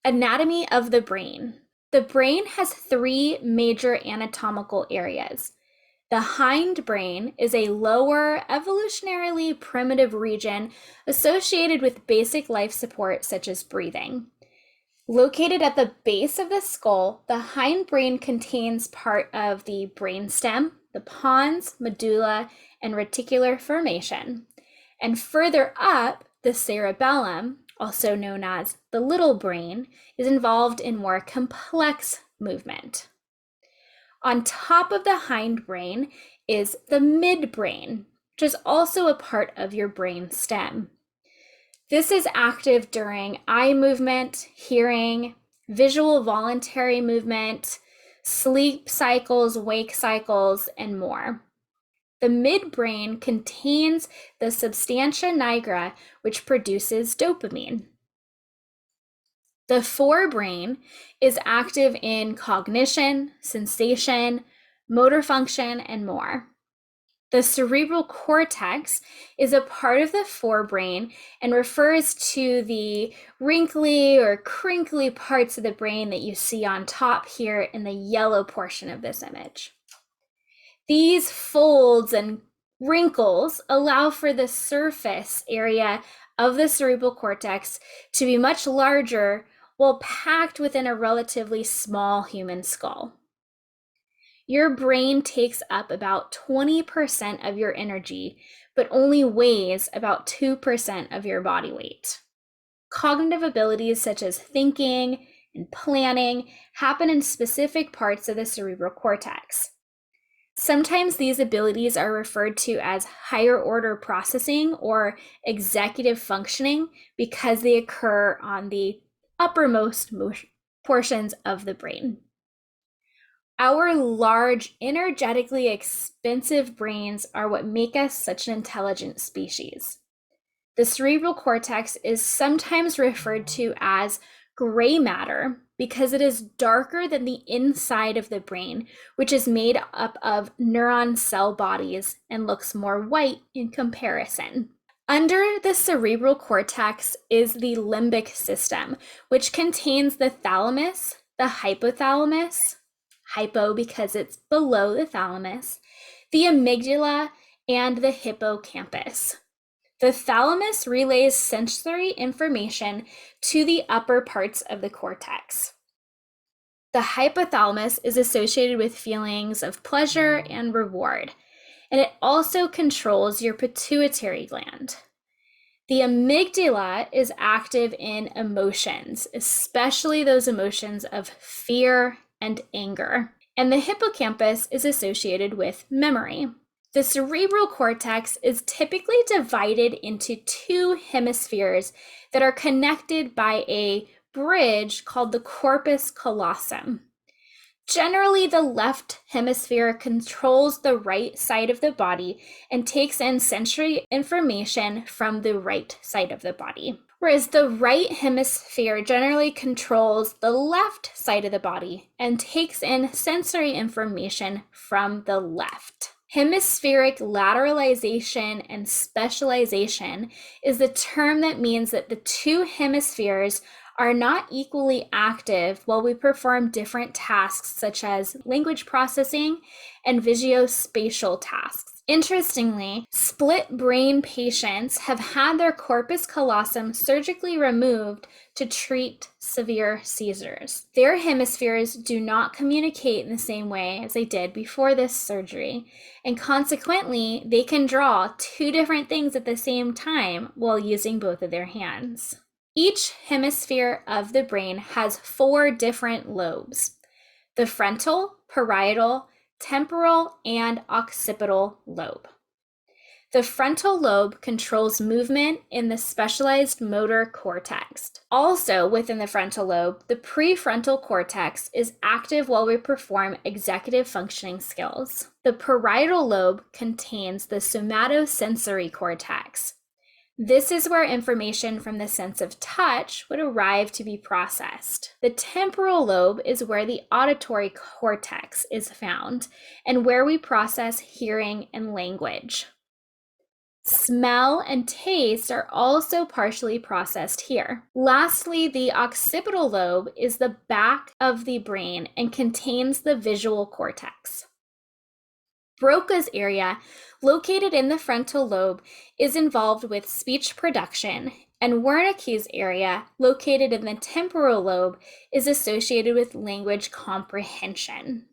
Anatomy of the brain. The brain has three major anatomical areas. The hindbrain is a lower, evolutionarily primitive region associated with basic life support such as breathing. Located at the base of the skull, the hindbrain contains part of the brainstem, the pons, medulla, and reticular formation. And further up, the cerebellum, also known as the little brain, is involved in more complex movement. On top of the hindbrain is the midbrain, which is also a part of your brain stem. This is active during eye movement, hearing, visual voluntary movement, sleep cycles, wake cycles, and more. The midbrain contains the substantia nigra, which produces dopamine. The forebrain is active in cognition, sensation, motor function, and more. The cerebral cortex is a part of the forebrain and refers to the wrinkly or crinkly parts of the brain that you see on top here in the yellow portion of this image. These folds and wrinkles allow for the surface area of the cerebral cortex to be much larger while packed within a relatively small human skull. Your brain takes up about 20% of your energy, but only weighs about 2% of your body weight. Cognitive abilities such as thinking and planning happen in specific parts of the cerebral cortex. Sometimes these abilities are referred to as higher order processing or executive functioning because they occur on the uppermost portions of the brain. Our large, energetically expensive brains are what make us such an intelligent species. The cerebral cortex is sometimes referred to as gray matter because it is darker than the inside of the brain, which is made up of neuron cell bodies and looks more white in comparison. Under the cerebral cortex is the limbic system, which contains the thalamus, the hypothalamus, hypo because it's below the thalamus, the amygdala, and the hippocampus. The thalamus relays sensory information to the upper parts of the cortex. The hypothalamus is associated with feelings of pleasure and reward, and it also controls your pituitary gland. The amygdala is active in emotions, especially those emotions of fear and anger, and the hippocampus is associated with memory. The cerebral cortex is typically divided into two hemispheres that are connected by a bridge called the corpus callosum. Generally, the left hemisphere controls the right side of the body and takes in sensory information from the right side of the body, whereas the right hemisphere generally controls the left side of the body and takes in sensory information from the left. Hemispheric lateralization and specialization is the term that means that the two hemispheres are not equally active while we perform different tasks such as language processing and visuospatial tasks. Interestingly, split brain patients have had their corpus callosum surgically removed to treat severe seizures. Their hemispheres do not communicate in the same way as they did before this surgery, and consequently, they can draw two different things at the same time while using both of their hands. Each hemisphere of the brain has four different lobes: the frontal, parietal, temporal, and occipital lobe. The frontal lobe controls movement in the specialized motor cortex. Also within the frontal lobe, the prefrontal cortex is active while we perform executive functioning skills. The parietal lobe contains the somatosensory cortex. This is where information from the sense of touch would arrive to be processed. The temporal lobe is where the auditory cortex is found and where we process hearing and language. Smell and taste are also partially processed here. Lastly, the occipital lobe is the back of the brain and contains the visual cortex. Broca's area, located in the frontal lobe, is involved with speech production, and Wernicke's area, located in the temporal lobe, is associated with language comprehension.